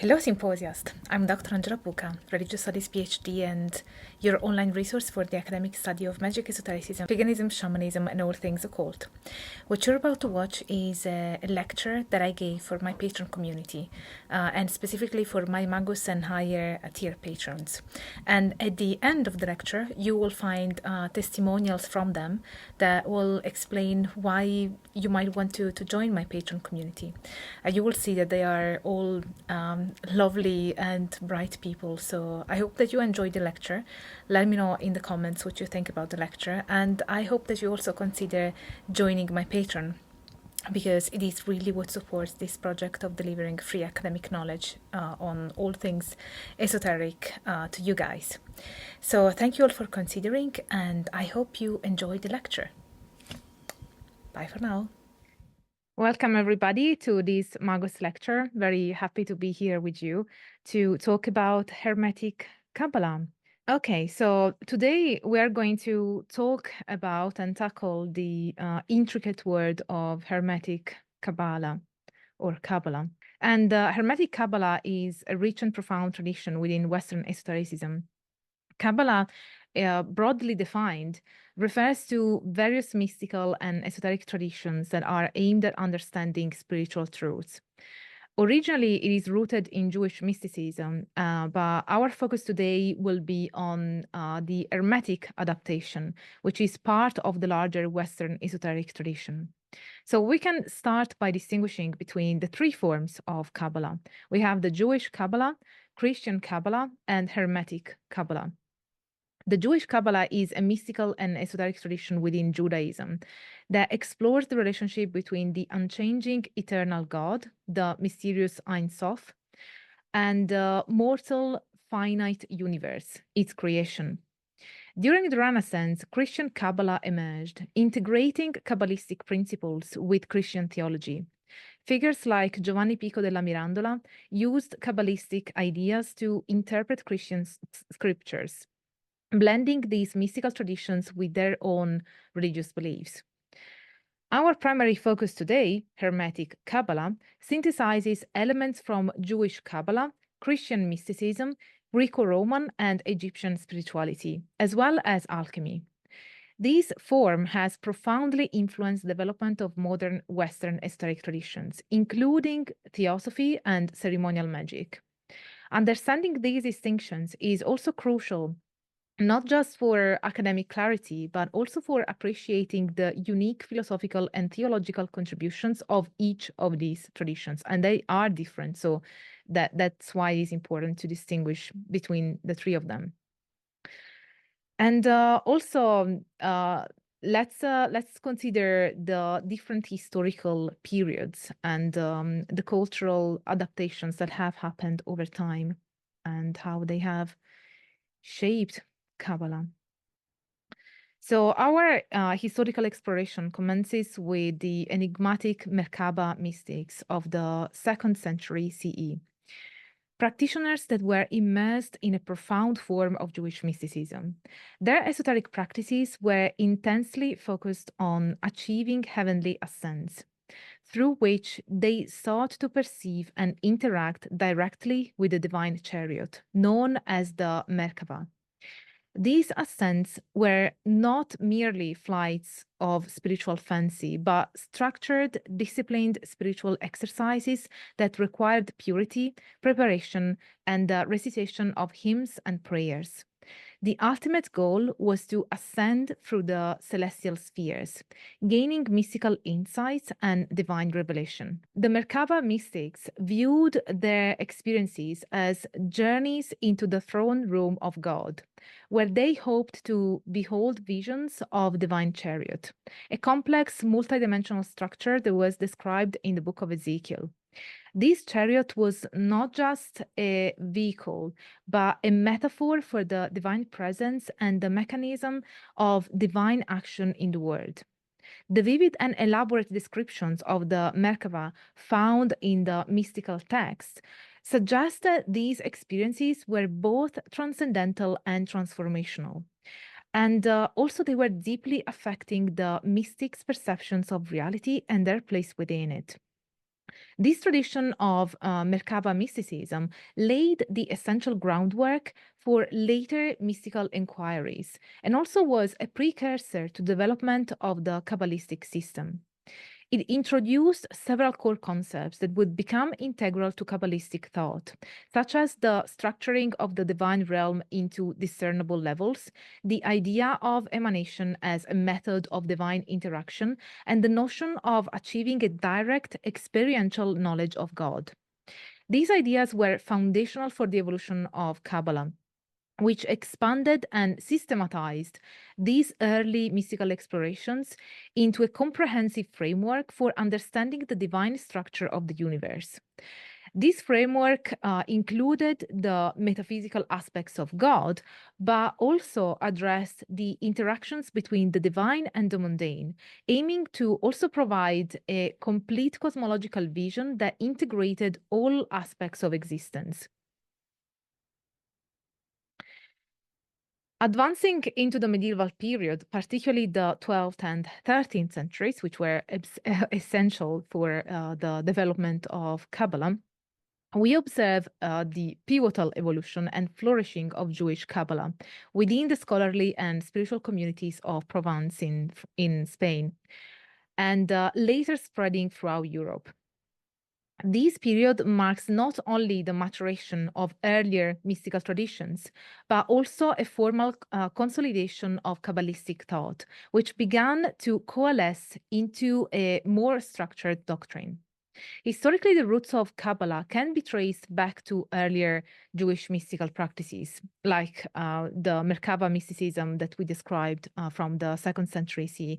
Hello, Symposiast. I'm Dr. Angela Puca, Religious Studies PhD and your online resource for the academic study of magic, esotericism, paganism, shamanism, and all things occult. What you're about to watch is a lecture that I gave for my patron community, and specifically for my Magus and higher tier patrons. And at the end of the lecture, you will find testimonials from them that will explain why you might want to join my patron community. You will see that they are all lovely and bright people. So I hope that you enjoyed the lecture. Let me know in the comments what you think about the lecture, and I hope that you also consider joining my Patreon, because it is really what supports this project of delivering free academic knowledge on all things esoteric to you guys. So thank you all for considering, and I hope you enjoyed the lecture. Bye for now. Welcome everybody to this Magus lecture. Very happy to be here with you to talk about Hermetic Qabalah. Okay, so today we are going to talk about and tackle the intricate word of Hermetic Qabalah or Kabbalah. And Hermetic Qabalah is a rich and profound tradition within Western esotericism. Kabbalah, broadly defined, refers to various mystical and esoteric traditions that are aimed at understanding spiritual truths. Originally, it is rooted in Jewish mysticism, but our focus today will be on the Hermetic adaptation, which is part of the larger Western esoteric tradition. So we can start by distinguishing between the three forms of Kabbalah. We have the Jewish Kabbalah, Christian Kabbalah, and Hermetic Kabbalah. The Jewish Kabbalah is a mystical and esoteric tradition within Judaism that explores the relationship between the unchanging eternal God, the mysterious Ein Sof, and the mortal finite universe, its creation. During the Renaissance, Christian Kabbalah emerged, integrating Kabbalistic principles with Christian theology. Figures like Giovanni Pico della Mirandola used Kabbalistic ideas to interpret Christian scriptures, blending these mystical traditions with their own religious beliefs. Our primary focus today, Hermetic Qabalah, synthesizes elements from Jewish Kabbalah, Christian mysticism, Greco-Roman and Egyptian spirituality, as well as alchemy. This form has profoundly influenced the development of modern Western esoteric traditions, including theosophy and ceremonial magic. Understanding these distinctions is also crucial, not just for academic clarity, but also for appreciating the unique philosophical and theological contributions of each of these traditions. And they are different, so that's why it's important to distinguish between the three of them. And also, let's consider the different historical periods and the cultural adaptations that have happened over time and how they have shaped Kabbalah. So our historical exploration commences with the enigmatic Merkaba mystics of the 2nd century CE, practitioners that were immersed in a profound form of Jewish mysticism. Their esoteric practices were intensely focused on achieving heavenly ascents, through which they sought to perceive and interact directly with the divine chariot, known as the Merkaba. These ascents were not merely flights of spiritual fancy, but structured, disciplined spiritual exercises that required purity, preparation, and the recitation of hymns and prayers. The ultimate goal was to ascend through the celestial spheres, gaining mystical insights and divine revelation. The Merkaba mystics viewed their experiences as journeys into the throne room of God, where they hoped to behold visions of divine chariot, a complex multidimensional structure that was described in the book of Ezekiel. This chariot was not just a vehicle, but a metaphor for the divine presence and the mechanism of divine action in the world. The vivid and elaborate descriptions of the Merkaba found in the mystical texts suggest that these experiences were both transcendental and transformational. And also they were deeply affecting the mystics' perceptions of reality and their place within it. This tradition of Merkaba mysticism laid the essential groundwork for later mystical inquiries and also was a precursor to development of the Kabbalistic system. It introduced several core concepts that would become integral to Kabbalistic thought, such as the structuring of the divine realm into discernible levels, the idea of emanation as a method of divine interaction, and the notion of achieving a direct experiential knowledge of God. These ideas were foundational for the evolution of Kabbalah, which expanded and systematized these early mystical explorations into a comprehensive framework for understanding the divine structure of the universe. This framework included the metaphysical aspects of God, but also addressed the interactions between the divine and the mundane, aiming to also provide a complete cosmological vision that integrated all aspects of existence. Advancing into the medieval period, particularly the 12th and 13th centuries, which were essential for the development of Kabbalah, we observe the pivotal evolution and flourishing of Jewish Kabbalah within the scholarly and spiritual communities of Provence in Spain, and later spreading throughout Europe. This period marks not only the maturation of earlier mystical traditions, but also a formal consolidation of Kabbalistic thought, which began to coalesce into a more structured doctrine. Historically, the roots of Kabbalah can be traced back to earlier Jewish mystical practices, like the Merkaba mysticism that we described from the 2nd century CE.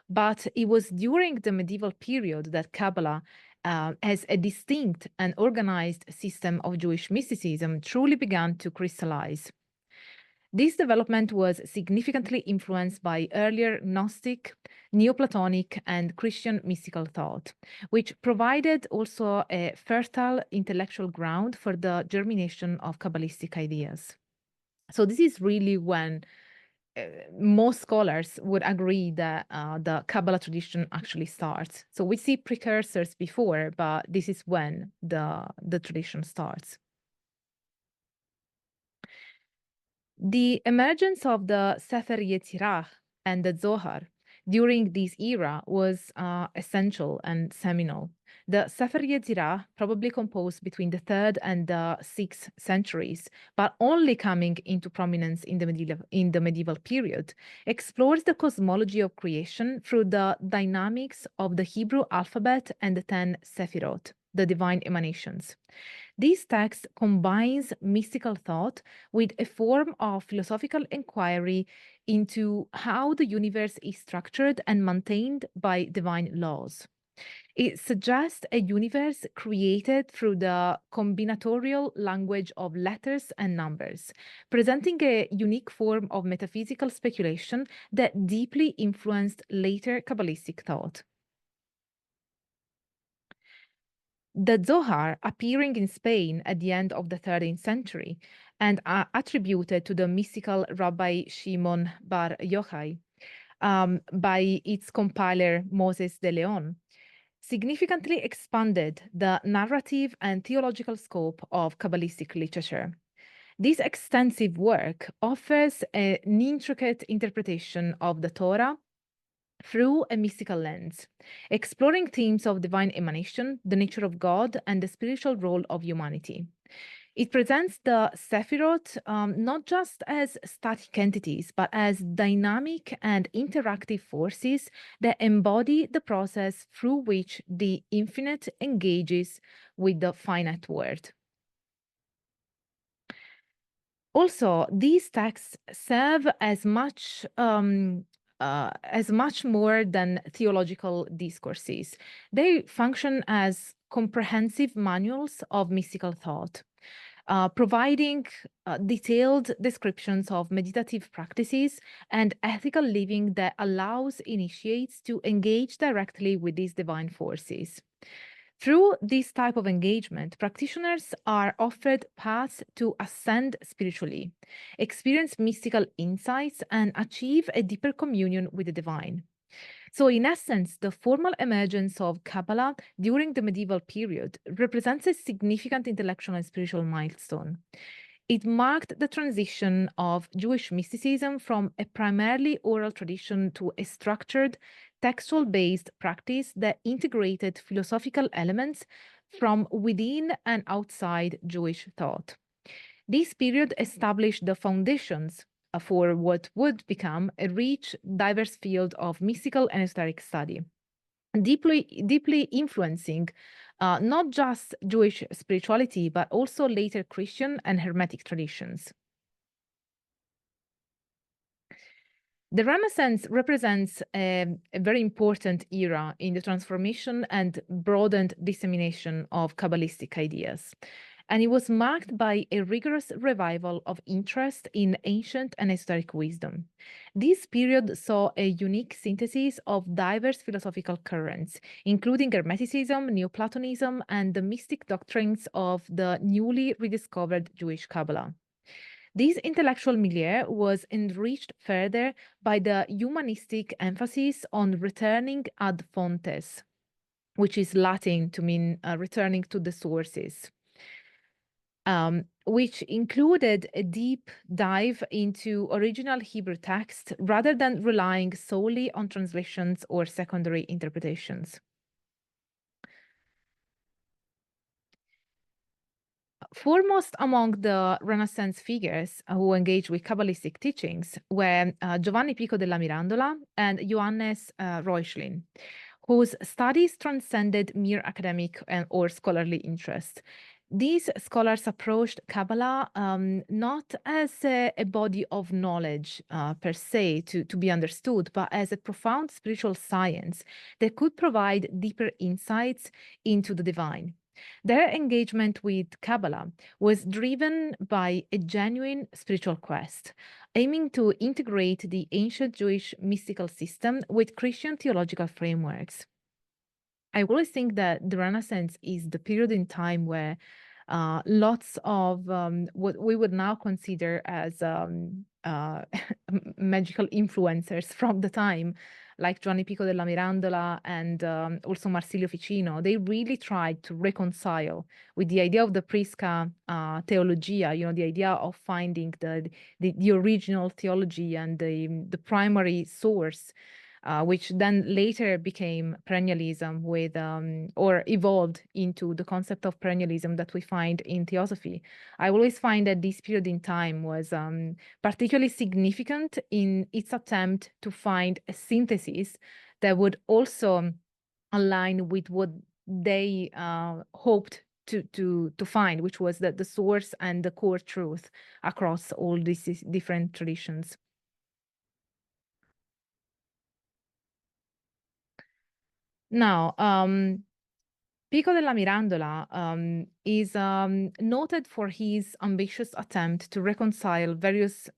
But it was during the medieval period that Kabbalah, as a distinct and organized system of Jewish mysticism, truly began to crystallize. This development was significantly influenced by earlier Gnostic, Neoplatonic, and Christian mystical thought, which provided also a fertile intellectual ground for the germination of Kabbalistic ideas. So this is really when most scholars would agree that the Kabbalah tradition actually starts. So we see precursors before, but this is when the tradition starts. The emergence of the Sepher Yetsirah and the Zohar during this era was essential and seminal. The Sepher Yetsirah, probably composed between the 3rd and the 6th centuries, but only coming into prominence in the medieval period, explores the cosmology of creation through the dynamics of the Hebrew alphabet and the 10 sefirot, the divine emanations. This text combines mystical thought with a form of philosophical inquiry into how the universe is structured and maintained by divine laws. It suggests a universe created through the combinatorial language of letters and numbers, presenting a unique form of metaphysical speculation that deeply influenced later Kabbalistic thought. The Zohar, appearing in Spain at the end of the 13th century and attributed to the mystical Rabbi Shimon bar Yochai by its compiler Moses de Leon, significantly expanded the narrative and theological scope of Kabbalistic literature. This extensive work offers an intricate interpretation of the Torah through a mystical lens, exploring themes of divine emanation, the nature of God, and the spiritual role of humanity. It presents the Sefirot not just as static entities, but as dynamic and interactive forces that embody the process through which the infinite engages with the finite world. Also, these texts serve as much more than theological discourses. They function as comprehensive manuals of mystical thought, providing detailed descriptions of meditative practices and ethical living that allows initiates to engage directly with these divine forces. Through this type of engagement, practitioners are offered paths to ascend spiritually, experience mystical insights, and achieve a deeper communion with the divine. So in essence, the formal emergence of Kabbalah during the medieval period represents a significant intellectual and spiritual milestone. It marked the transition of Jewish mysticism from a primarily oral tradition to a structured, textual-based practice that integrated philosophical elements from within and outside Jewish thought. This period established the foundations for what would become a rich, diverse field of mystical and esoteric study, deeply influencing not just Jewish spirituality, but also later Christian and Hermetic traditions. The Renaissance represents a very important era in the transformation and broadened dissemination of Kabbalistic ideas. And it was marked by a rigorous revival of interest in ancient and esoteric wisdom. This period saw a unique synthesis of diverse philosophical currents, including Hermeticism, Neoplatonism, and the mystic doctrines of the newly rediscovered Jewish Kabbalah. This intellectual milieu was enriched further by the humanistic emphasis on returning ad fontes, which is Latin to mean returning to the sources. Which included a deep dive into original Hebrew text rather than relying solely on translations or secondary interpretations. Foremost among the Renaissance figures who engaged with Kabbalistic teachings were Giovanni Pico della Mirandola and Johannes Reuchlin, whose studies transcended mere academic or scholarly interest. These scholars approached Kabbalah not as a body of knowledge per se to be understood, but as a profound spiritual science that could provide deeper insights into the divine. Their engagement with Kabbalah was driven by a genuine spiritual quest, aiming to integrate the ancient Jewish mystical system with Christian theological frameworks. I always think that the Renaissance is the period in time where lots of what we would now consider as magical influencers from the time, like Giovanni Pico della Mirandola and also Marsilio Ficino, they really tried to reconcile with the idea of the Prisca theologia, the idea of finding the original theology and the primary source, which then later became perennialism or evolved into the concept of perennialism that we find in theosophy. I always find that this period in time was particularly significant in its attempt to find a synthesis that would also align with what they hoped to find, which was that the source and the core truth across all these different traditions. Now, Pico della Mirandola is noted for his ambitious attempt to reconcile various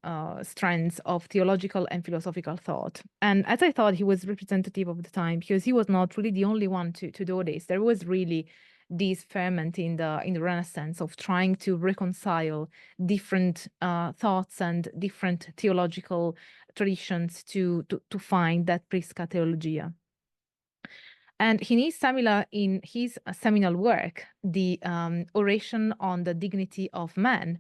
strands of theological and philosophical thought. And as I thought, he was representative of the time because he was not really the only one to do this. There was really this ferment in the Renaissance of trying to reconcile different thoughts and different theological traditions to find that Prisca theologia. And in his seminal work, the Oration on the Dignity of Man,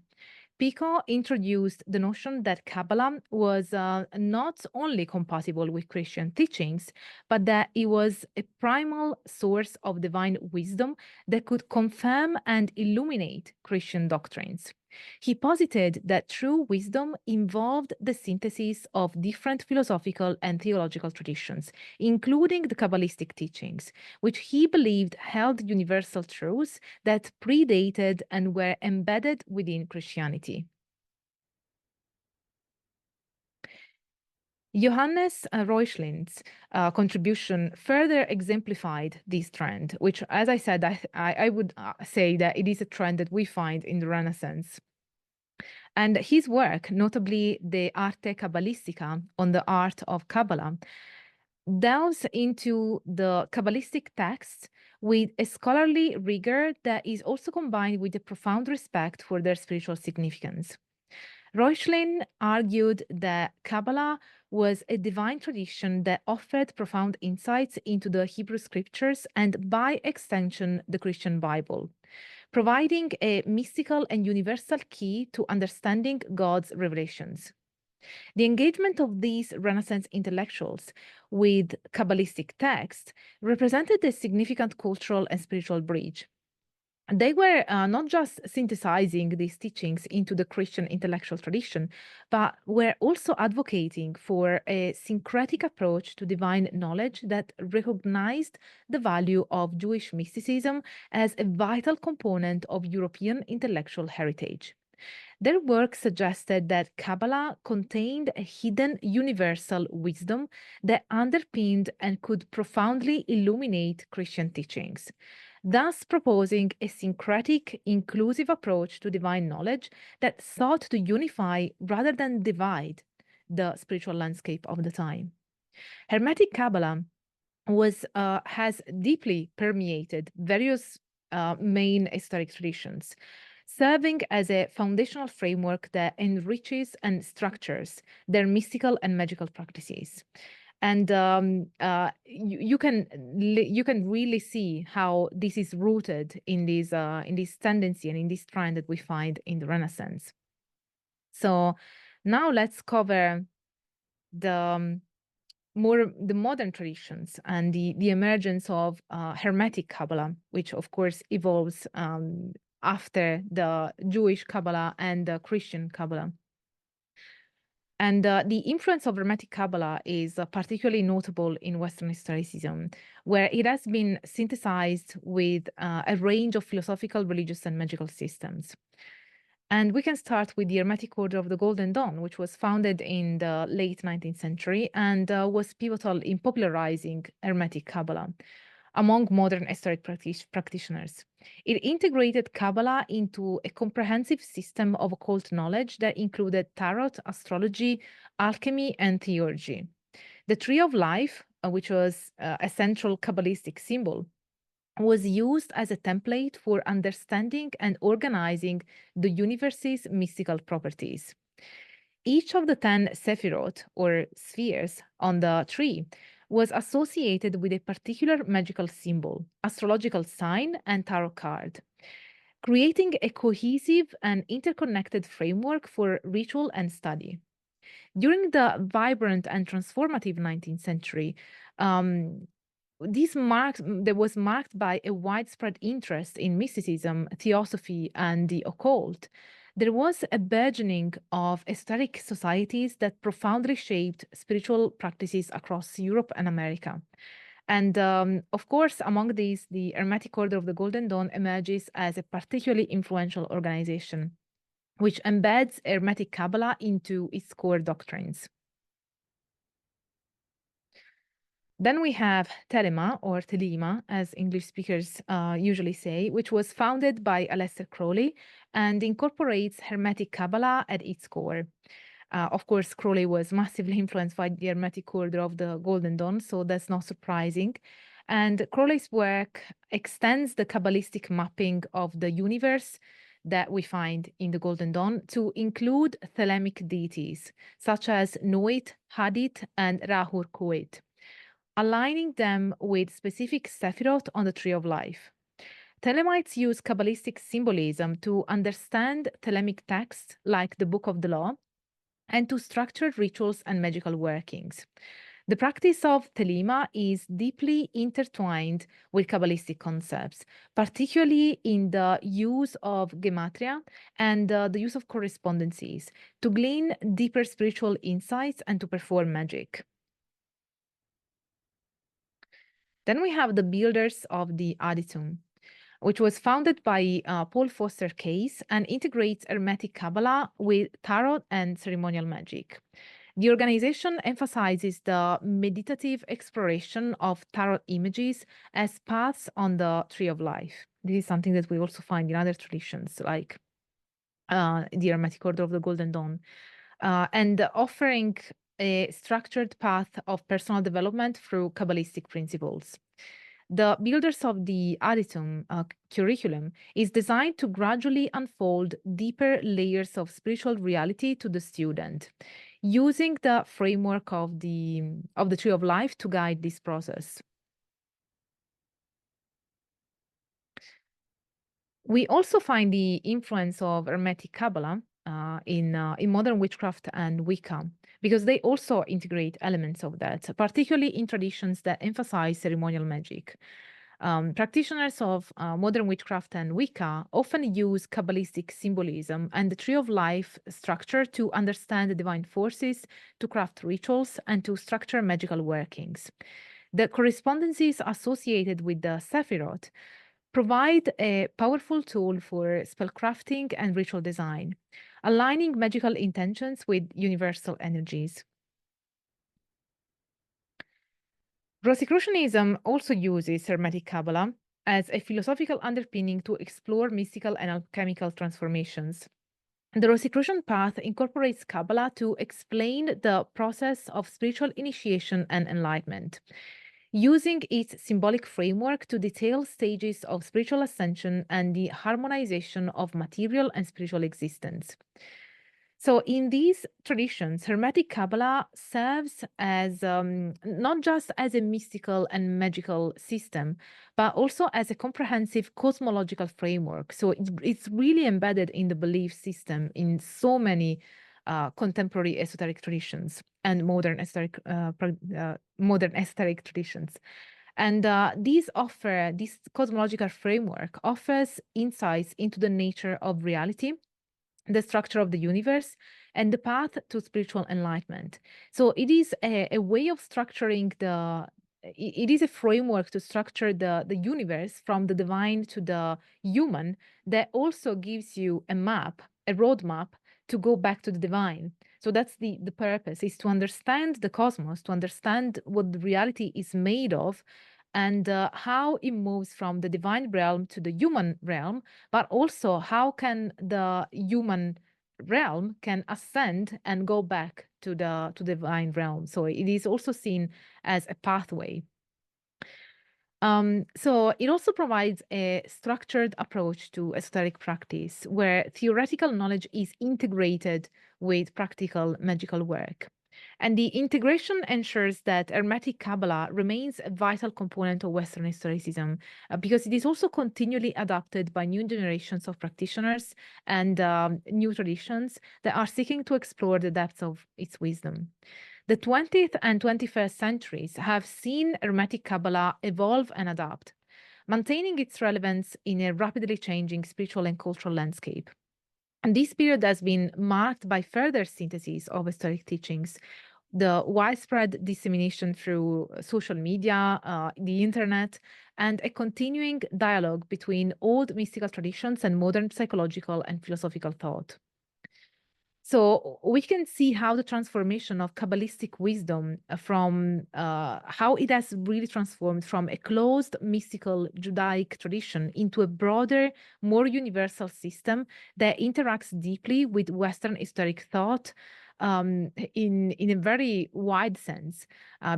Pico introduced the notion that Kabbalah was not only compatible with Christian teachings, but that it was a primal source of divine wisdom that could confirm and illuminate Christian doctrines. He posited that true wisdom involved the synthesis of different philosophical and theological traditions, including the Kabbalistic teachings, which he believed held universal truths that predated and were embedded within Christianity. Johannes Reuchlin's contribution further exemplified this trend, which, as I said, I would say that it is a trend that we find in the Renaissance. And his work, notably the Arte Kabbalistica on the art of Kabbalah, delves into the Kabbalistic texts with a scholarly rigor that is also combined with a profound respect for their spiritual significance. Reuchlin argued that Kabbalah was a divine tradition that offered profound insights into the Hebrew scriptures and, by extension, the Christian Bible, providing a mystical and universal key to understanding God's revelations. The engagement of these Renaissance intellectuals with Kabbalistic texts represented a significant cultural and spiritual bridge. They were not just synthesizing these teachings into the Christian intellectual tradition, but were also advocating for a syncretic approach to divine knowledge that recognized the value of Jewish mysticism as a vital component of European intellectual heritage. Their work suggested that Kabbalah contained a hidden universal wisdom that underpinned and could profoundly illuminate Christian teachings, thus proposing a syncretic, inclusive approach to divine knowledge that sought to unify rather than divide the spiritual landscape of the time. Hermetic Qabalah has deeply permeated various main esoteric traditions, serving as a foundational framework that enriches and structures their mystical and magical practices. And you can really see how this is rooted in this tendency and in this trend that we find in the Renaissance. So now let's cover the modern traditions and the emergence of Hermetic Qabalah, which of course evolves after the Jewish Kabbalah and the Christian Kabbalah. And the influence of Hermetic Qabalah is particularly notable in Western esotericism, where it has been synthesized with a range of philosophical, religious, and magical systems. And we can start with the Hermetic Order of the Golden Dawn, which was founded in the late 19th century and was pivotal in popularizing Hermetic Qabalah among modern esoteric practitioners. It integrated Kabbalah into a comprehensive system of occult knowledge that included tarot, astrology, alchemy, and theology. The Tree of Life, which was a central Kabbalistic symbol, was used as a template for understanding and organizing the universe's mystical properties. Each of the 10 sefirot, or spheres, on the tree was associated with a particular magical symbol, astrological sign, and tarot card, creating a cohesive and interconnected framework for ritual and study. During the vibrant and transformative 19th century, there was marked by a widespread interest in mysticism, theosophy, and the occult. There was a burgeoning of esoteric societies that profoundly shaped spiritual practices across Europe and America. And of course, among these, the Hermetic Order of the Golden Dawn emerges as a particularly influential organization, which embeds Hermetic Qabalah into its core doctrines. Then we have Thelema, or Thelema, as English speakers usually say, which was founded by Aleister Crowley and incorporates Hermetic Qabalah at its core. Of course, Crowley was massively influenced by the Hermetic Order of the Golden Dawn, so that's not surprising. And Crowley's work extends the Kabbalistic mapping of the universe that we find in the Golden Dawn to include Thelemic deities, such as Nuit, Hadit, and Ra-Hoor-Khuit, aligning them with specific sefirot on the Tree of Life. Thelemites use Kabbalistic symbolism to understand Thelemic texts like the Book of the Law and to structure rituals and magical workings. The practice of Thelema is deeply intertwined with Kabbalistic concepts, particularly in the use of gematria and the use of correspondences to glean deeper spiritual insights and to perform magic. Then we have the builders of the Adytum, which was founded by Paul Foster Case and integrates Hermetic Qabalah with tarot and ceremonial magic. The organization emphasizes the meditative exploration of tarot images as paths on the Tree of Life. This is something that we also find in other traditions, like the Hermetic Order of the Golden Dawn, and offering a structured path of personal development through Kabbalistic principles. The builders of the Adytum curriculum is designed to gradually unfold deeper layers of spiritual reality to the student, using the framework of the Tree of Life to guide this process. We also find the influence of Hermetic Qabalah in modern witchcraft and Wicca, because they also integrate elements of that, particularly in traditions that emphasize ceremonial magic. Practitioners of modern witchcraft and Wicca often use Kabbalistic symbolism and the Tree of Life structure to understand the divine forces, to craft rituals, and to structure magical workings. The correspondences associated with the sefirot provide a powerful tool for spellcrafting and ritual design, aligning magical intentions with universal energies. Rosicrucianism also uses Hermetic Qabalah as a philosophical underpinning to explore mystical and alchemical transformations. The Rosicrucian path incorporates Kabbalah to explain the process of spiritual initiation and enlightenment, using its symbolic framework to detail stages of spiritual ascension and the harmonization of material and spiritual existence. So in these traditions, Hermetic Qabalah serves as not just as a mystical and magical system, but also as a comprehensive cosmological framework. So it's really embedded in the belief system in so many contemporary esoteric traditions and modern esoteric traditions. And this cosmological framework offers insights into the nature of reality, the structure of the universe, and the path to spiritual enlightenment. So it is a way of structuring it is a framework to structure the universe from the divine to the human that also gives you a roadmap to go back to the divine. So that's the purpose, is to understand the cosmos, to understand what the reality is made of, and how it moves from the divine realm to the human realm, but also how can the human realm can ascend and go back to the divine realm. So it is also seen as a pathway. So it also provides a structured approach to esoteric practice, where theoretical knowledge is integrated with practical magical work. And the integration ensures that Hermetic Qabalah remains a vital component of Western esotericism, because it is also continually adapted by new generations of practitioners and new traditions that are seeking to explore the depths of its wisdom. The 20th and 21st centuries have seen Hermetic Qabalah evolve and adapt, maintaining its relevance in a rapidly changing spiritual and cultural landscape. And this period has been marked by further synthesis of esoteric teachings, the widespread dissemination through social media, the internet, and a continuing dialogue between old mystical traditions and modern psychological and philosophical thought. So we can see how the transformation of Kabbalistic wisdom from how it has really transformed from a closed mystical Judaic tradition into a broader, more universal system that interacts deeply with Western esoteric thought in a very wide sense,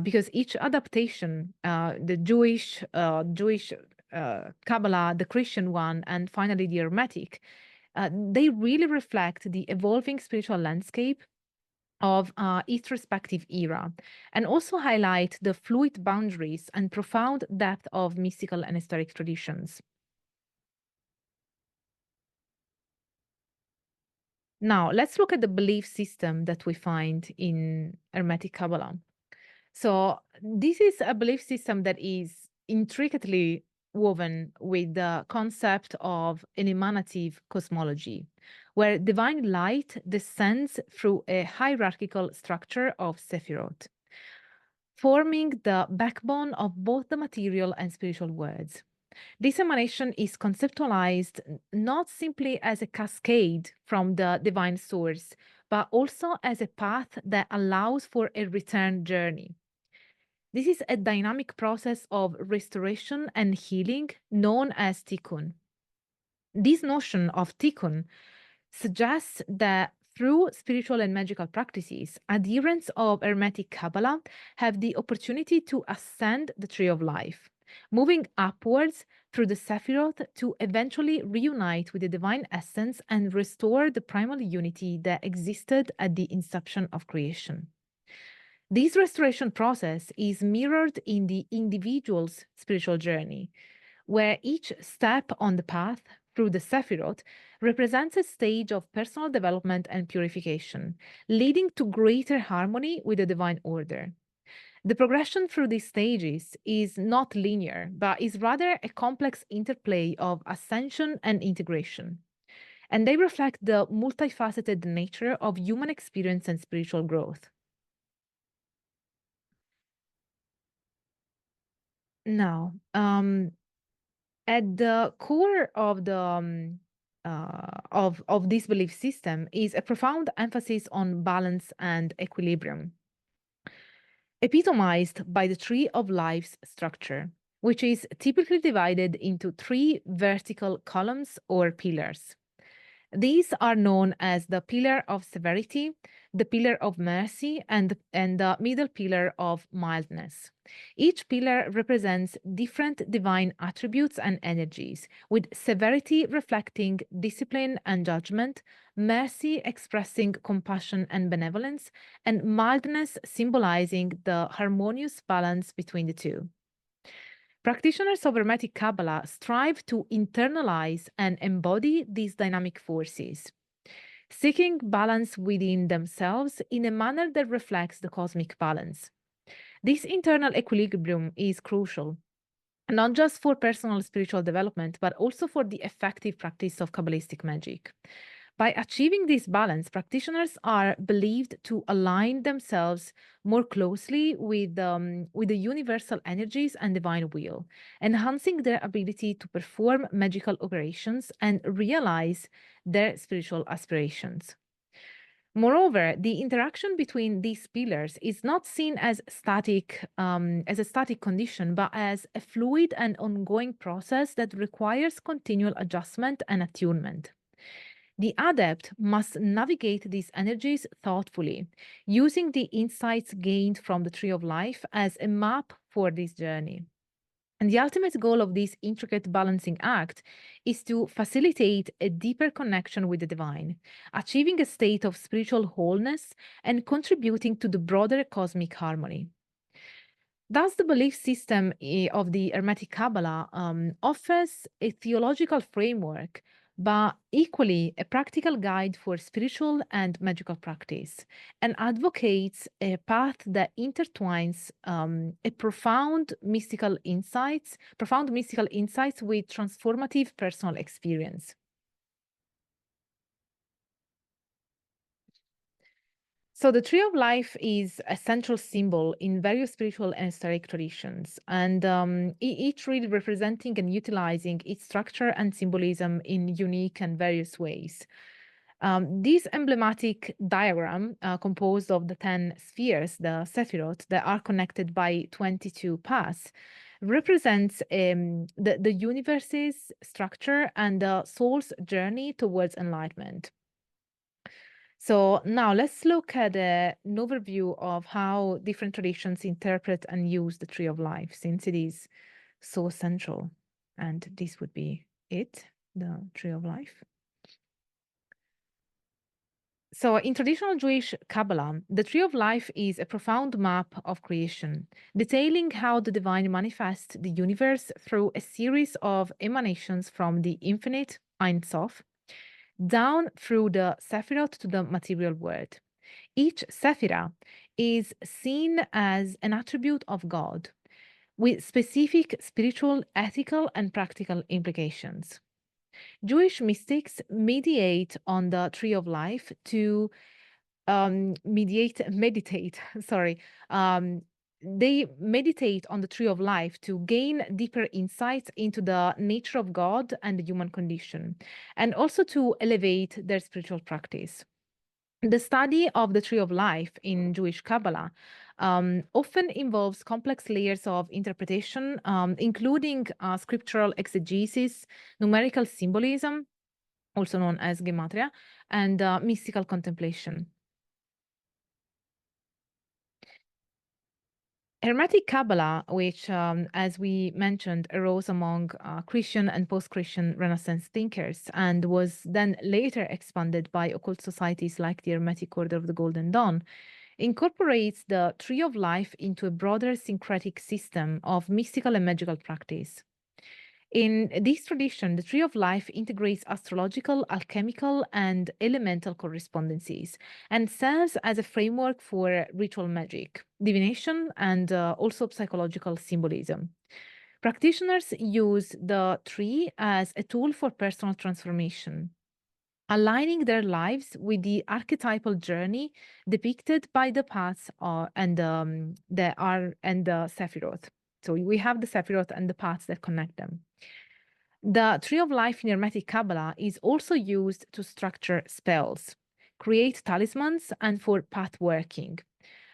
because each adaptation, the Jewish Kabbalah, the Christian one, and finally the Hermetic, they really reflect the evolving spiritual landscape of each respective era, and also highlight the fluid boundaries and profound depth of mystical and esoteric traditions. Now, let's look at the belief system that we find in Hermetic Qabalah. So this is a belief system that is intricately woven with the concept of an emanative cosmology, where divine light descends through a hierarchical structure of sefirot, forming the backbone of both the material and spiritual worlds. This emanation is conceptualized not simply as a cascade from the divine source, but also as a path that allows for a return journey. This is a dynamic process of restoration and healing known as tikkun. This notion of tikkun suggests that through spiritual and magical practices, adherents of Hermetic Qabalah have the opportunity to ascend the tree of life, moving upwards through the sefirot to eventually reunite with the divine essence and restore the primal unity that existed at the inception of creation. This restoration process is mirrored in the individual's spiritual journey, where each step on the path through the Sefirot represents a stage of personal development and purification, leading to greater harmony with the divine order. The progression through these stages is not linear, but is rather a complex interplay of ascension and integration. And they reflect the multifaceted nature of human experience and spiritual growth. Now, at the core of the of this belief system is a profound emphasis on balance and equilibrium, epitomized by the tree of life's structure, which is typically divided into three vertical columns or pillars. These are known as the pillar of severity, the pillar of mercy, and the middle pillar of mildness. Each pillar represents different divine attributes and energies, with severity reflecting discipline and judgment, mercy expressing compassion and benevolence, and mildness symbolizing the harmonious balance between the two. Practitioners of Hermetic Qabalah strive to internalize and embody these dynamic forces, seeking balance within themselves in a manner that reflects the cosmic balance. This internal equilibrium is crucial, not just for personal spiritual development, but also for the effective practice of Kabbalistic magic. By achieving this balance, practitioners are believed to align themselves more closely with the universal energies and divine will, enhancing their ability to perform magical operations and realize their spiritual aspirations. Moreover, the interaction between these pillars is not seen as as a static condition, but as a fluid and ongoing process that requires continual adjustment and attunement. The adept must navigate these energies thoughtfully, using the insights gained from the Tree of Life as a map for this journey. And the ultimate goal of this intricate balancing act is to facilitate a deeper connection with the divine, achieving a state of spiritual wholeness and contributing to the broader cosmic harmony. Thus, the belief system of the Hermetic Qabalah offers a theological framework, but equally a practical guide for spiritual and magical practice, and advocates a path that intertwines profound mystical insights with transformative personal experience. So the Tree of Life is a central symbol in various spiritual and esoteric traditions, and each really representing and utilizing its structure and symbolism in unique and various ways. This emblematic diagram, composed of the 10 spheres, the sefirot, that are connected by 22 paths, represents the universe's structure and the soul's journey towards enlightenment. So now let's look at an overview of how different traditions interpret and use the Tree of Life, since it is so central. And this would be it, the Tree of Life. So in traditional Jewish Kabbalah, the Tree of Life is a profound map of creation, detailing how the divine manifests the universe through a series of emanations from the infinite Ein Sof, down through the Sefirot to the material world. Each Sephirah is seen as an attribute of God, with specific spiritual, ethical, and practical implications. Jewish mystics meditate on the Tree of Life to meditate, sorry, they meditate on the Tree of Life to gain deeper insights into the nature of God and the human condition, and also to elevate their spiritual practice. The study of the Tree of Life in Jewish Kabbalah often involves complex layers of interpretation, including scriptural exegesis, numerical symbolism, also known as gematria, and mystical contemplation. Hermetic Qabalah, which, as we mentioned, arose among Christian and post-Christian Renaissance thinkers and was then later expanded by occult societies like the Hermetic Order of the Golden Dawn, incorporates the Tree of Life into a broader syncretic system of mystical and magical practice. In this tradition, the Tree of Life integrates astrological, alchemical, and elemental correspondences and serves as a framework for ritual magic, divination, and also psychological symbolism. Practitioners use the tree as a tool for personal transformation, aligning their lives with the archetypal journey depicted by the paths and the sefirot. So we have the sefirot and the paths that connect them. The Tree of Life in Hermetic Qabalah is also used to structure spells, create talismans, and for pathworking.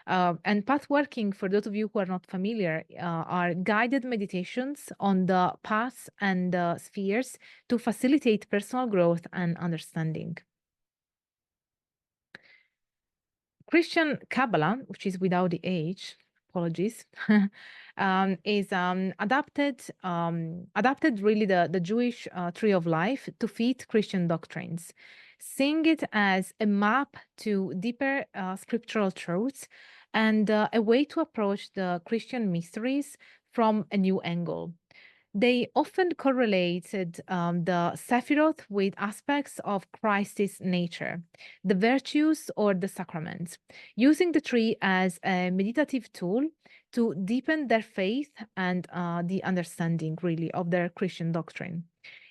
And pathworking, for those of you who are not familiar, are guided meditations on the paths and the spheres to facilitate personal growth and understanding. Christian Kabbalah, which is without the H, apologies, is adapted really the Jewish Tree of Life to fit Christian doctrines, seeing it as a map to deeper scriptural truths and a way to approach the Christian mysteries from a new angle. They often correlated the Sephiroth with aspects of Christ's nature, the virtues or the sacraments, using the tree as a meditative tool to deepen their faith and the understanding, really, of their Christian doctrine.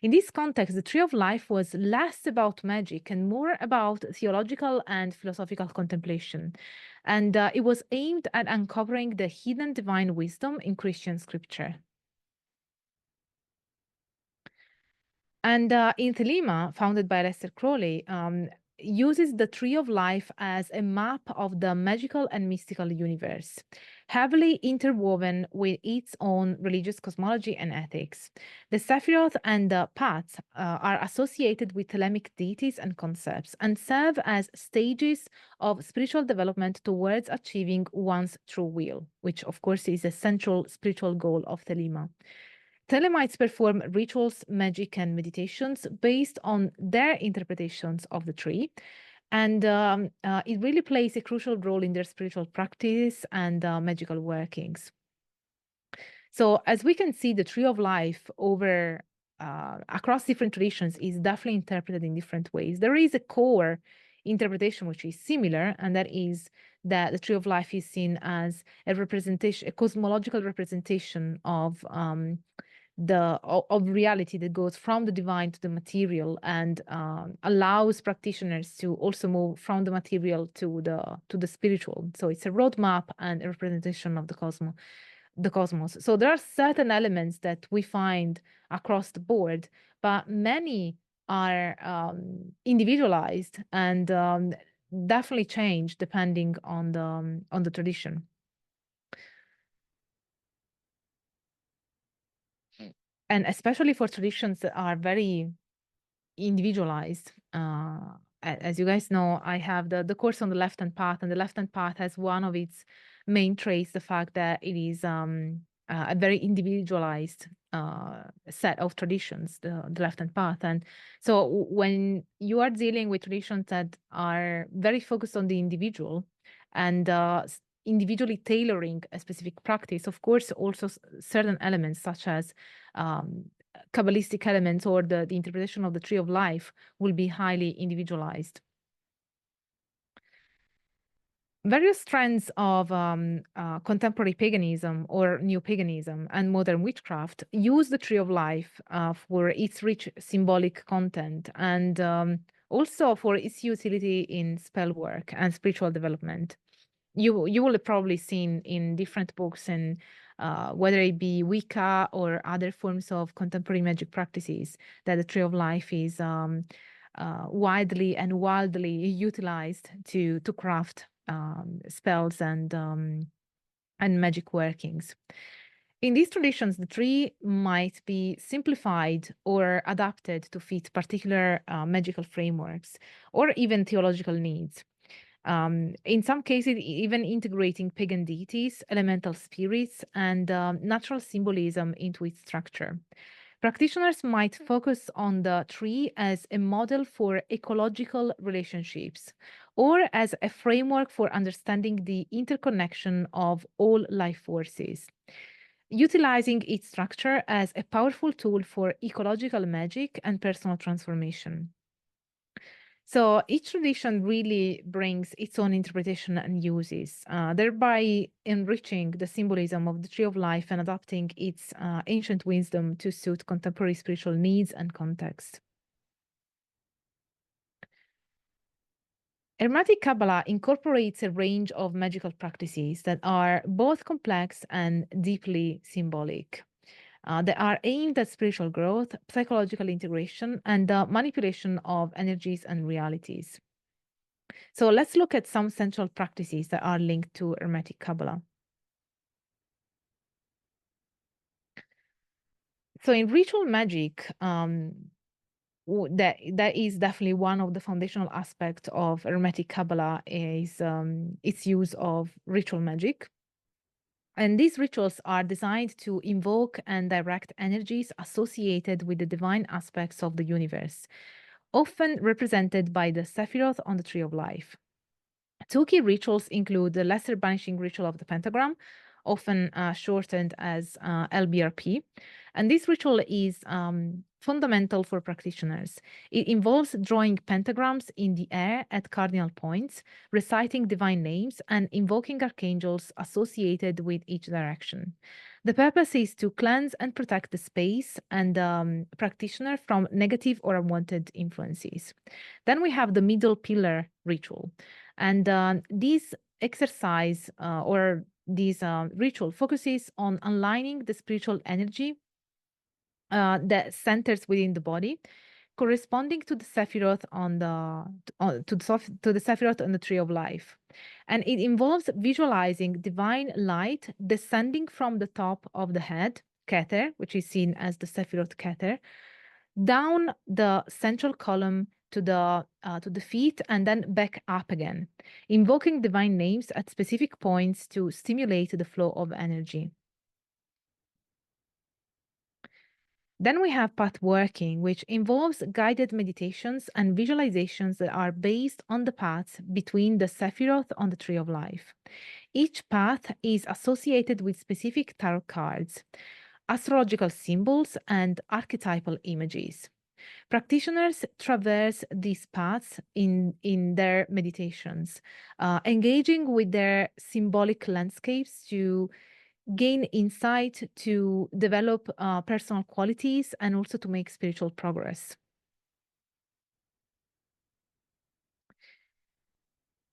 In this context, the Tree of Life was less about magic and more about theological and philosophical contemplation. And it was aimed at uncovering the hidden divine wisdom in Christian scripture. And in Thelema, founded by Lester Crowley, uses the Tree of Life as a map of the magical and mystical universe, heavily interwoven with its own religious cosmology and ethics. The Sephiroth and the paths are associated with Thelemic deities and concepts and serve as stages of spiritual development towards achieving one's true will, which of course is a central spiritual goal of Thelema. Thelemites perform rituals, magic, and meditations based on their interpretations of the tree. And it really plays a crucial role in their spiritual practice and magical workings. So as we can see, the Tree of Life across different traditions is definitely interpreted in different ways. There is a core interpretation which is similar, and that is that the Tree of Life is seen as a representation, a cosmological representation of reality that goes from the divine to the material and allows practitioners to also move from the material to the spiritual. So it's a roadmap and a representation of the cosmos. So there are certain elements that we find across the board, but many are individualized and definitely change depending on the tradition. And especially for traditions that are very individualized. As you guys know, I have the course on the left-hand path, and the left-hand path has one of its main traits, the fact that it is a very individualized set of traditions, the left-hand path. And so when you are dealing with traditions that are very focused on the individual and individually tailoring a specific practice, of course, also certain elements such as Kabbalistic elements or the interpretation of the Tree of Life will be highly individualized. Various trends of contemporary paganism or Neopaganism and modern witchcraft use the Tree of Life for its rich symbolic content and also for its utility in spell work and spiritual development. You will have probably seen in different books and whether it be Wicca or other forms of contemporary magic practices, that the Tree of Life is widely and wildly utilized to craft spells and magic workings. In these traditions, the tree might be simplified or adapted to fit particular magical frameworks or even theological needs. In some cases, even integrating pagan deities, elemental spirits, and natural symbolism into its structure. Practitioners might focus on the tree as a model for ecological relationships or as a framework for understanding the interconnection of all life forces, utilizing its structure as a powerful tool for ecological magic and personal transformation. So each tradition really brings its own interpretation and uses, thereby enriching the symbolism of the Tree of Life and adapting its ancient wisdom to suit contemporary spiritual needs and context. Hermetic Qabalah incorporates a range of magical practices that are both complex and deeply symbolic. They are aimed at spiritual growth, psychological integration, and the manipulation of energies and realities. So let's look at some central practices that are linked to Hermetic Qabalah. So in ritual magic, that is definitely one of the foundational aspects of Hermetic Qabalah is its use of ritual magic. And these rituals are designed to invoke and direct energies associated with the divine aspects of the universe, often represented by the sefirot on the Tree of Life. Two key rituals include the Lesser Banishing Ritual of the Pentagram, often shortened as LBRP. And this ritual is fundamental for practitioners. It involves drawing pentagrams in the air at cardinal points, reciting divine names, and invoking archangels associated with each direction. The purpose is to cleanse and protect the space and practitioner from negative or unwanted influences. Then we have the Middle Pillar Ritual. And this exercise or this ritual focuses on aligning the spiritual energy that centers within the body, corresponding to the Sefirot on the Sefirot on the Tree of Life. And it involves visualizing divine light descending from the top of the head, Keter, which is seen as the Sefirot Keter, down the central column to the feet and then back up again, invoking divine names at specific points to stimulate the flow of energy. Then we have pathworking, which involves guided meditations and visualizations that are based on the paths between the Sefirot on the Tree of Life. Each path is associated with specific tarot cards, astrological symbols, and archetypal images. Practitioners traverse these paths in their meditations, engaging with their symbolic landscapes to gain insight, to develop personal qualities, and also to make spiritual progress.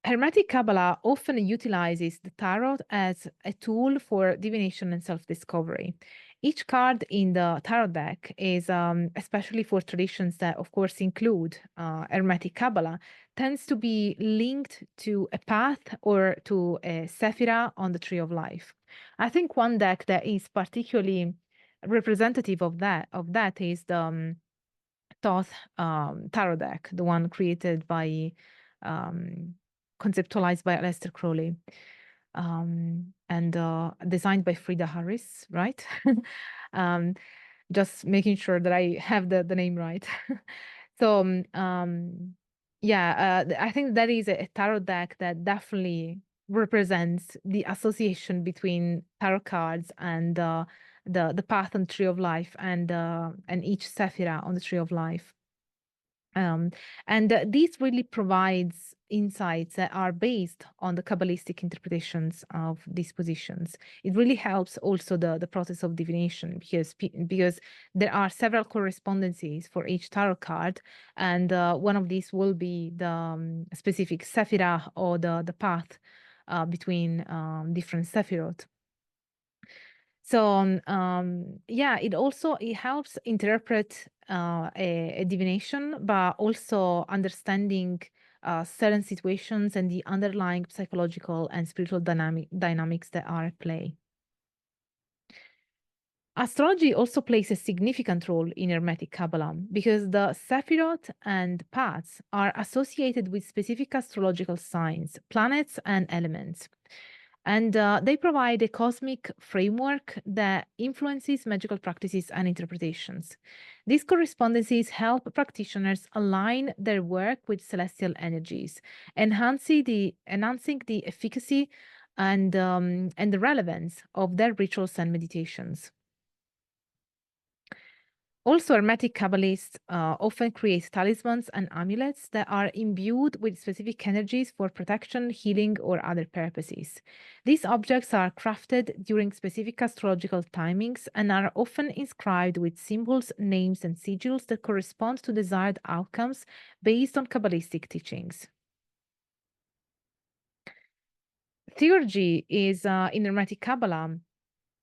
Hermetic Qabalah often utilizes the tarot as a tool for divination and self-discovery. Each card in the tarot deck is, especially for traditions that, of course, include Hermetic Qabalah, tends to be linked to a path or to a sephira on the Tree of Life. I think one deck that is particularly representative of that is the Thoth tarot deck, the one created by conceptualized by Aleister Crowley and designed by Frida Harris, right? Just making sure that I have the name right. So yeah, I think that is a tarot deck that definitely represents the association between tarot cards and the path on the Tree of Life and each sephira on the Tree of Life. And this really provides insights that are based on the Kabbalistic interpretations of these positions. It really helps also the process of divination because there are several correspondences for each tarot card, and one of these will be the specific sephira or the path between different sephirot. So yeah, it helps interpret a divination, but also understanding certain situations and the underlying psychological and spiritual dynamics that are at play. Astrology also plays a significant role in Hermetic Qabalah because the sefirot and paths are associated with specific astrological signs, planets, and elements. And they provide a cosmic framework that influences magical practices and interpretations. These correspondences help practitioners align their work with celestial energies, enhancing the efficacy and the relevance of their rituals and meditations. Also, Hermetic Kabbalists often create talismans and amulets that are imbued with specific energies for protection, healing, or other purposes. These objects are crafted during specific astrological timings and are often inscribed with symbols, names, and sigils that correspond to desired outcomes based on Kabbalistic teachings. Theology is in Hermetic Qabalah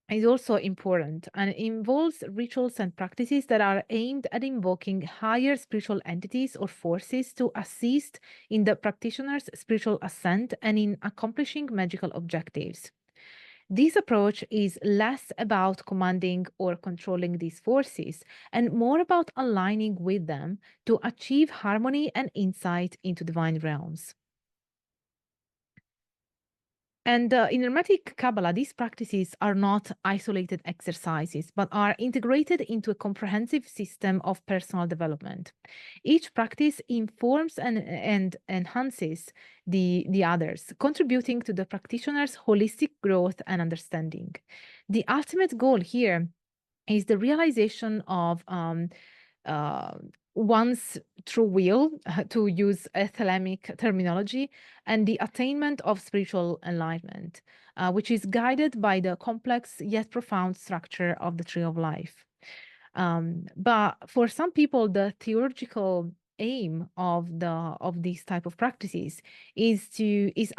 is also important and involves rituals and practices that are aimed at invoking higher spiritual entities or forces to assist in the practitioner's spiritual ascent and in accomplishing magical objectives. This approach is less about commanding or controlling these forces and more about aligning with them to achieve harmony and insight into divine realms. And in Hermetic Qabalah, these practices are not isolated exercises, but are integrated into a comprehensive system of personal development. Each practice informs and enhances the others, contributing to the practitioner's holistic growth and understanding. The ultimate goal here is the realization of uh, one's true will, to use a Thelemic terminology, and the attainment of spiritual enlightenment, which is guided by the complex yet profound structure of the tree of life. But for some people, the theological aim of these type of practices is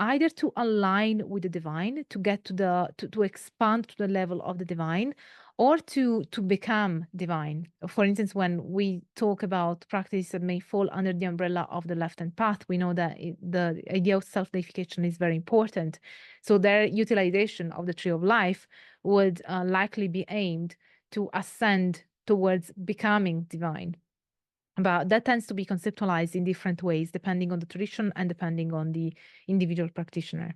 either to align with the divine, to get to expand to the level of the divine, or to become divine. For instance, when we talk about practices that may fall under the umbrella of the left-hand path, we know that the idea of self-deification is very important. So their utilization of the tree of life would likely be aimed to ascend towards becoming divine. But that tends to be conceptualized in different ways, depending on the tradition and depending on the individual practitioner.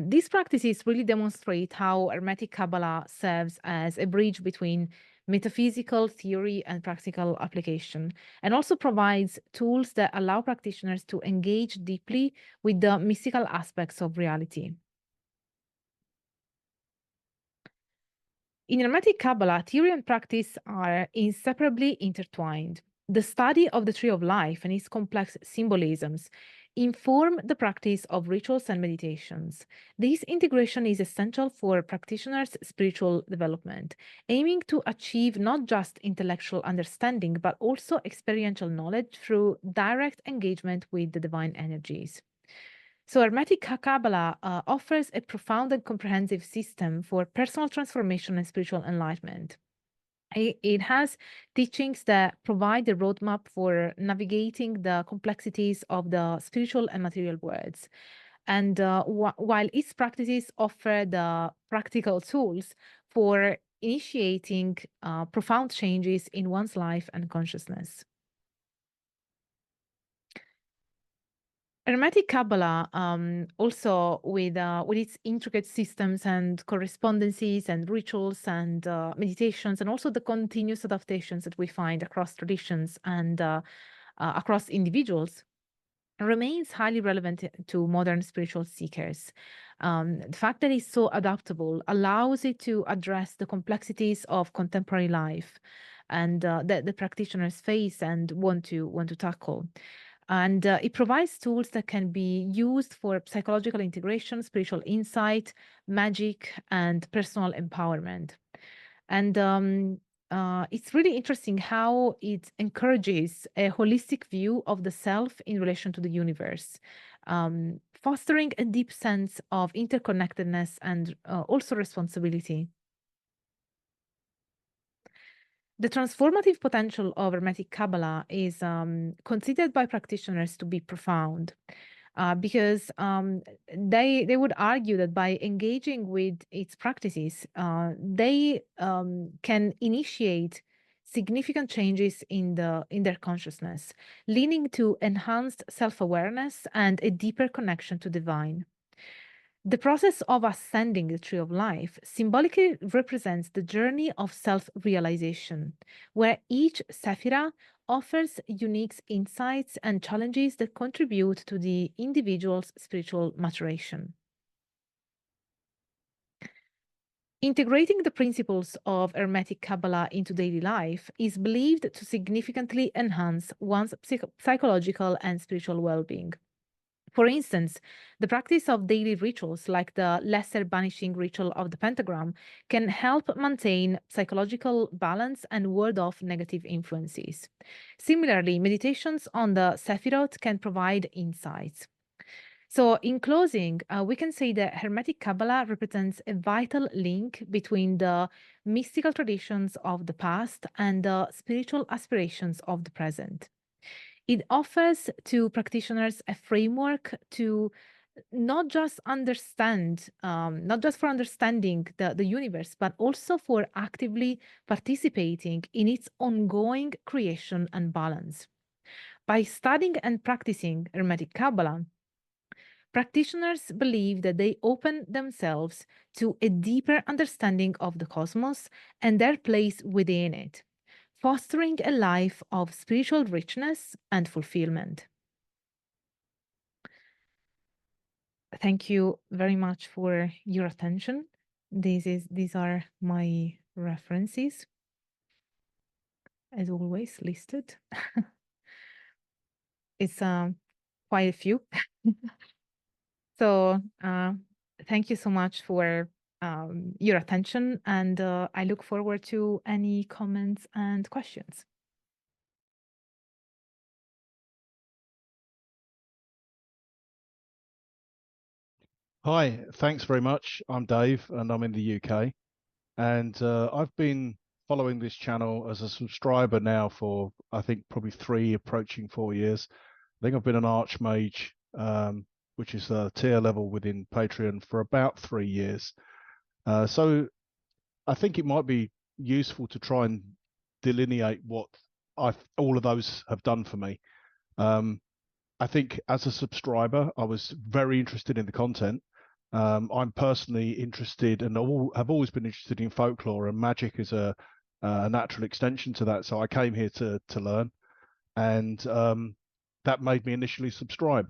These practices really demonstrate how Hermetic Qabalah serves as a bridge between metaphysical theory and practical application, and also provides tools that allow practitioners to engage deeply with the mystical aspects of reality. In Hermetic Qabalah, theory and practice are inseparably intertwined. The study of the tree of life and its complex symbolisms inform the practice of rituals and meditations. This integration is essential for practitioners' spiritual development, aiming to achieve not just intellectual understanding, but also experiential knowledge through direct engagement with the divine energies. So, Hermetic Qabalah offers a profound and comprehensive system for personal transformation and spiritual enlightenment. It has teachings that provide a roadmap for navigating the complexities of the spiritual and material worlds. And while its practices offer the practical tools for initiating profound changes in one's life and consciousness. Hermetic Qabalah, also with its intricate systems and correspondences and rituals and meditations, and also the continuous adaptations that we find across traditions and across individuals, remains highly relevant to modern spiritual seekers. The fact that it's so adaptable allows it to address the complexities of contemporary life and that the practitioners face and want to tackle. And it provides tools that can be used for psychological integration, spiritual insight, magic, and personal empowerment. And it's really interesting how it encourages a holistic view of the self in relation to the universe, fostering a deep sense of interconnectedness and also responsibility. The transformative potential of Hermetic Qabalah is considered by practitioners to be profound. because they would argue that by engaging with its practices, they can initiate significant changes in their consciousness, leading to enhanced self-awareness and a deeper connection to divine. The process of ascending the tree of life symbolically represents the journey of self-realization, where each sephirah offers unique insights and challenges that contribute to the individual's spiritual maturation. Integrating the principles of Hermetic Qabalah into daily life is believed to significantly enhance one's psychological and spiritual well-being. For instance, the practice of daily rituals like the lesser banishing ritual of the pentagram can help maintain psychological balance and ward off negative influences. Similarly, meditations on the sefirot can provide insights. So in closing, we can say that Hermetic Qabalah represents a vital link between the mystical traditions of the past and the spiritual aspirations of the present. It offers to practitioners a framework to not just understand, not just for understanding the universe, but also for actively participating in its ongoing creation and balance. By studying and practicing Hermetic Qabalah, practitioners believe that they open themselves to a deeper understanding of the cosmos and their place within it, fostering a life of spiritual richness and fulfillment. Thank you very much for your attention. These are my references, as always listed. It's quite a few. So thank you so much for your attention, and I look forward to any comments and questions. Hi, thanks very much. I'm Dave and I'm in the UK. And I've been following this channel as a subscriber now for, I think, probably 3, approaching 4 years. I think I've been an Archmage, which is a tier level within Patreon, for about 3 years. So I think it might be useful to try and delineate what all of those have done for me. I think as a subscriber, I was very interested in the content. I'm personally interested and have always been interested in folklore, and magic is a natural extension to that. So I came here to learn, and that made me initially subscribe.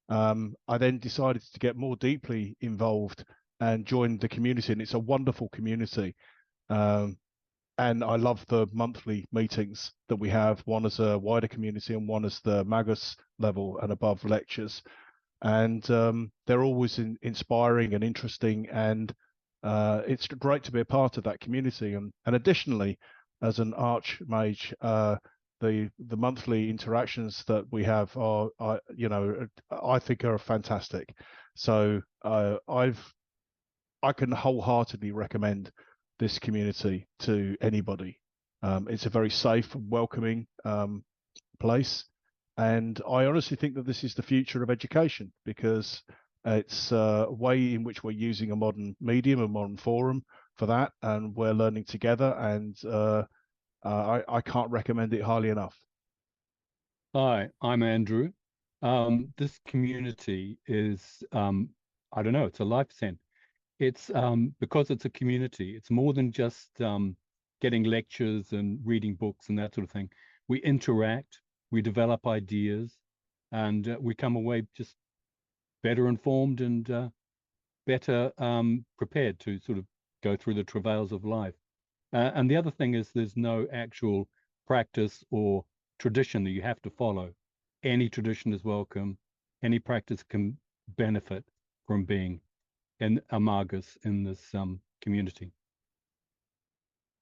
I then decided to get more deeply involved and joined the community, and it's a wonderful community. And I love the monthly meetings that we have, one as a wider community and one as the Magus level and above lectures. And they're always inspiring and interesting, and it's great to be a part of that community. And additionally, as an Archmage, the monthly interactions that we have are I think are fantastic. So I can wholeheartedly recommend this community to anybody. It's a very safe and welcoming place. And I honestly think that this is the future of education, because it's a way in which we're using a modern medium, a modern forum for that, and we're learning together. And I can't recommend it highly enough. Hi, I'm Andrew. This community is, I don't know, it's a life sent. It's because it's a community, it's more than just getting lectures and reading books and that sort of thing. We interact, we develop ideas, and we come away just better informed and better prepared to sort of go through the travails of life. And the other thing is there's no actual practice or tradition that you have to follow. Any tradition is welcome. Any practice can benefit from being a Magus in this community.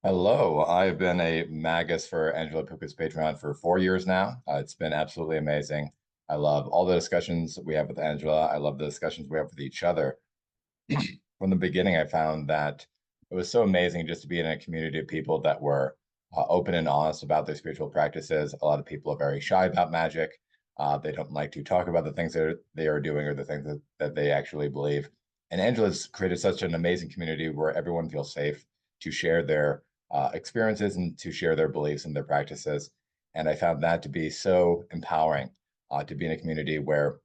Hello, I've been a Magus for Angela Puca's Patreon for 4 years now. It's been absolutely amazing. I love all the discussions we have with Angela. I love the discussions we have with each other. From the beginning, I found that it was so amazing just to be in a community of people that were open and honest about their spiritual practices. A lot of people are very shy about magic. They don't like to talk about the things that they are doing or the things that they actually believe. And Angela's created such an amazing community where everyone feels safe to share their experiences and to share their beliefs and their practices. And I found that to be so empowering, to be in a community where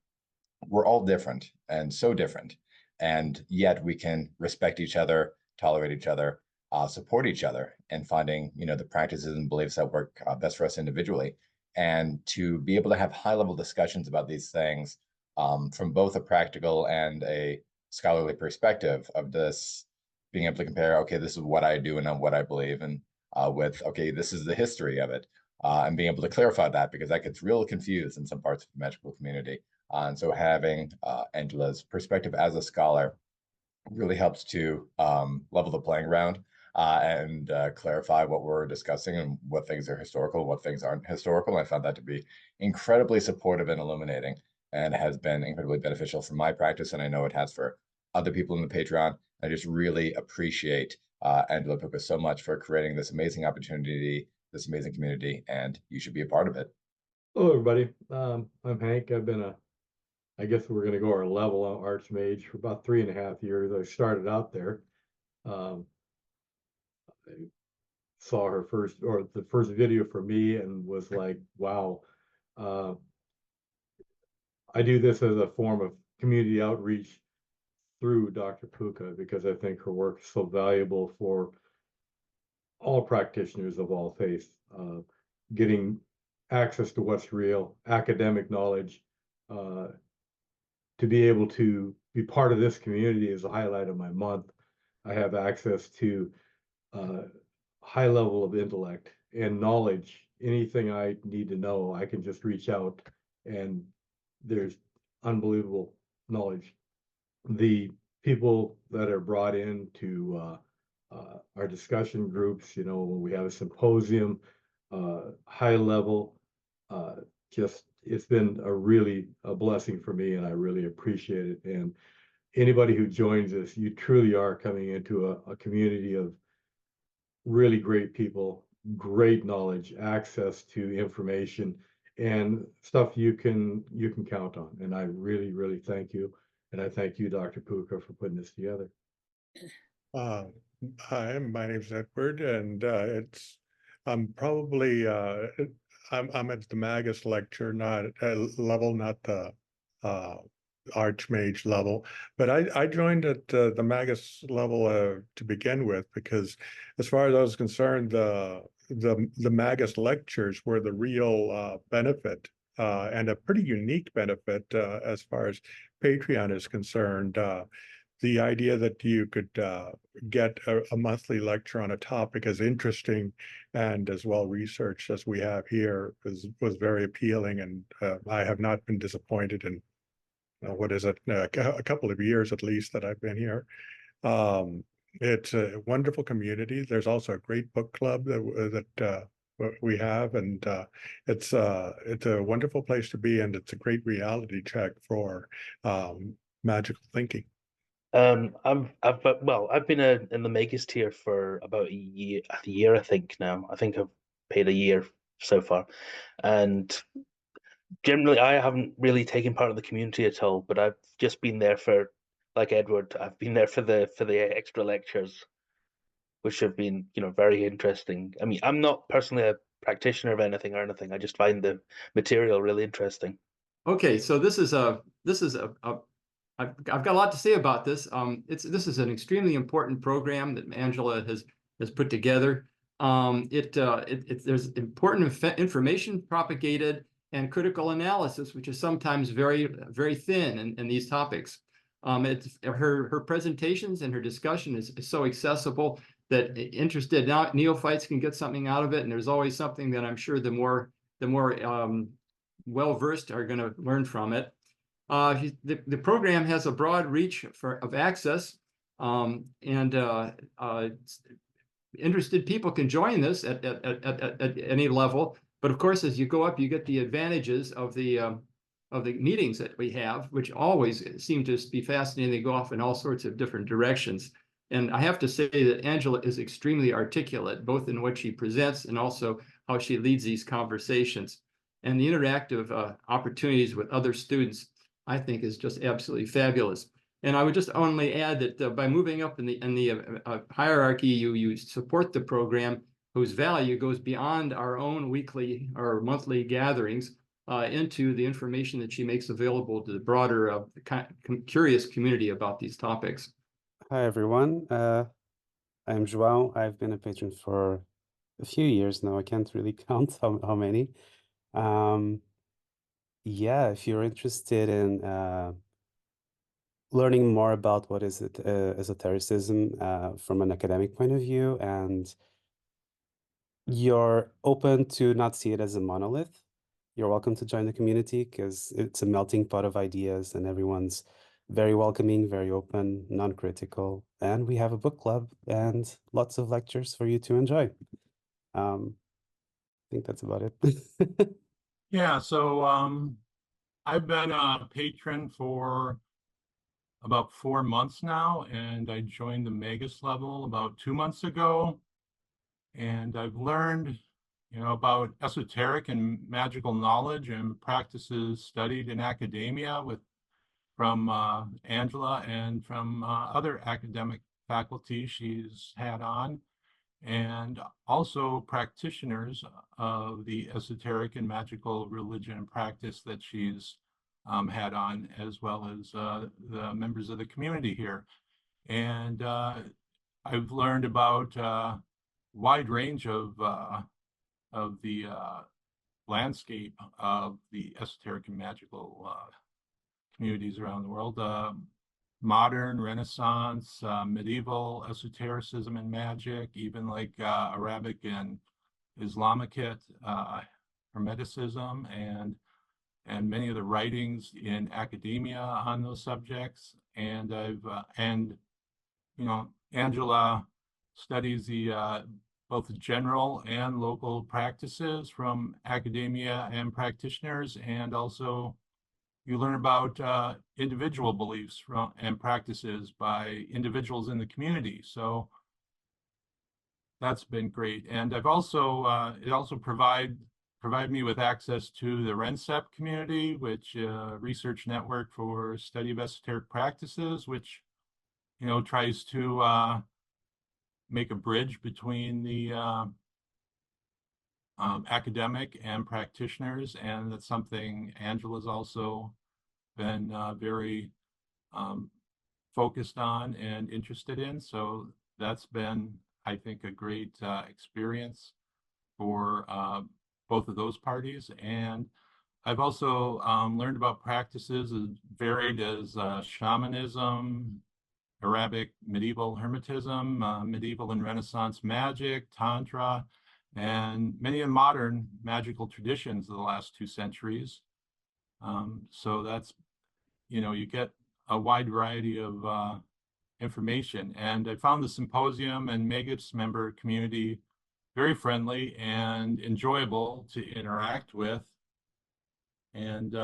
we're all different and so different, and yet we can respect each other, tolerate each other, support each other, and finding, the practices and beliefs that work best for us individually, and to be able to have high-level discussions about these things from both a practical and a scholarly perspective of this, being able to compare, okay, this is what I do and not what I believe, and with, okay, this is the history of it, and being able to clarify that, because that gets real confused in some parts of the magical community. And so having Angela's perspective as a scholar really helps to level the playing ground and clarify what we're discussing and what things are historical and what things aren't historical. I found that to be incredibly supportive and illuminating, and has been incredibly beneficial for my practice, and I know it has for other people in the Patreon. I just really appreciate Angela Pico so much for creating this amazing opportunity, this amazing community, and you should be a part of it. Hello, everybody. I'm Hank. I've been I guess we're going to go our level on Archmage for about 3.5 years. I started out there. I saw her the first video for me and was like, wow. I do this as a form of community outreach through Dr. Puka, because I think her work is so valuable for all practitioners of all faiths, getting access to what's real, academic knowledge, to be able to be part of this community is a highlight of my month. I have access to high level of intellect and knowledge. Anything I need to know, I can just reach out, and there's unbelievable knowledge. The people that are brought into our discussion groups, when we have a symposium, high level, it's been a blessing for me, and I really appreciate it. And anybody who joins us, you truly are coming into a community of really great people, great knowledge, access to information, and stuff you can count on. And I really, really thank you. And I thank you, Dr. Puka, for putting this together. Hi, my name's Edward, and I'm probably I'm at the Magus lecture, not level, not the Archmage level, but I joined at the Magus level to begin with, because as far as I was concerned, the Magus lectures were the real benefit, and a pretty unique benefit as far as Patreon is concerned. The idea that you could get a monthly lecture on a topic as interesting and as well researched as we have here was very appealing, and I have not been disappointed in a couple of years at least that I've been here. It's a wonderful community. There's also a great book club that we have, and it's a wonderful place to be, and it's a great reality check for magical thinking. I've been in the Magus tier for about a year, I think now. I think I've paid a year so far, and generally I haven't really taken part of the community at all. But I've just been there for, like Edward, I've been there for the extra lectures, which have been very interesting. I mean, I'm not personally a practitioner of anything or anything. I just find the material really interesting. Okay, so this is I've got a lot to say about this. This is an extremely important program that Angela has put together. There's important information propagated and critical analysis, which is sometimes very, very thin in these topics. Her presentations and her discussion is so accessible that interested neophytes can get something out of it, and there's always something that I'm sure the more well-versed are going to learn from it. The program has a broad reach of access, and interested people can join this at any level. But of course, as you go up, you get the advantages of the meetings that we have, which always seem to be fascinating. They go off in all sorts of different directions. And I have to say that Angela is extremely articulate, both in what she presents and also how she leads these conversations. and the interactive opportunities with other students, I think, is just absolutely fabulous. And I would just only add that by moving up in the hierarchy, you support the program whose value goes beyond our own weekly or monthly gatherings into the information that she makes available to the broader curious community about these topics. Hi, everyone. I'm João. I've been a patron for a few years now. I can't really count how many. Yeah, if you're interested in learning more about what is it, esotericism from an academic point of view, and you're open to not see it as a monolith, you're welcome to join the community because it's a melting pot of ideas and everyone's very welcoming, very open, non-critical, and we have a book club and lots of lectures for you to enjoy. I think that's about it. Yeah, so I've been a patron for about 4 months now, and I joined the Magus level about 2 months ago. And I've learned, about esoteric and magical knowledge and practices studied in academia from Angela and from other academic faculty she's had on, and also practitioners of the esoteric and magical religion and practice that she's had on, as well as the members of the community here. And I've learned about wide range of the landscape of the esoteric and magical communities around the world. Modern, Renaissance, medieval esotericism and magic, even like Arabic and Islamic Hermeticism, and many of the writings in academia on those subjects. And Angela studies both the general and local practices from academia and practitioners, and also you learn about individual beliefs and practices by individuals in the community. So that's been great. And I've also it also provide me with access to the RENCEP community, which research network for study of esoteric practices, which tries to make a bridge between the academic and practitioners, and that's something Angela's also been very focused on and interested in. So that's been, I think, a great experience for both of those parties. And I've also learned about practices as varied as shamanism, Arabic medieval Hermetism, medieval and Renaissance magic, Tantra, and many modern magical traditions of the last 2 centuries. So that's, you get a wide variety of information. And I found the symposium and Magus member community very friendly and enjoyable to interact with. And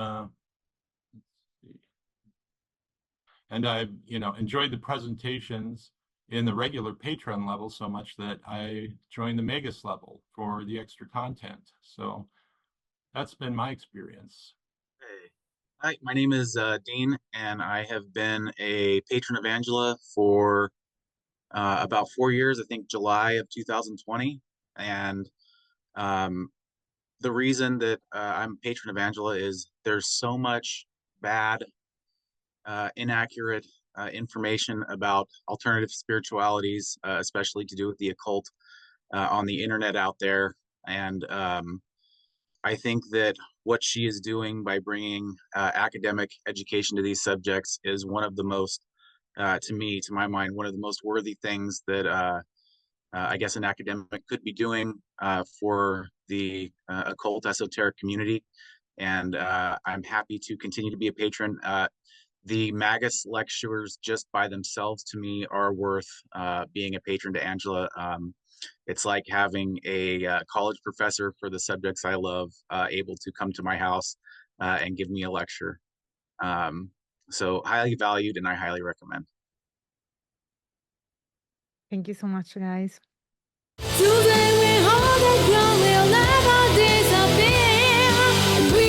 I've, enjoyed the presentations in the regular patron level so much that I joined the Magus level for the extra content. So that's been my experience. Hey. Hi, my name is Dean, and I have been a patron of Angela for about 4 years, I think July of 2020. And the reason that I'm a patron of Angela is there's so much bad, inaccurate information about alternative spiritualities, especially to do with the occult on the internet out there. And I think that what she is doing by bringing academic education to these subjects is one of the most, to my mind, one of the most worthy things that I guess an academic could be doing for the occult esoteric community. And I'm happy to continue to be a patron. The Magus lectures just by themselves, to me, are worth being a patron to Angela. It's like having a college professor for the subjects I love able to come to my house and give me a lecture. So highly valued, and I highly recommend. Thank you so much, guys. Today we hold that God will never disappear. We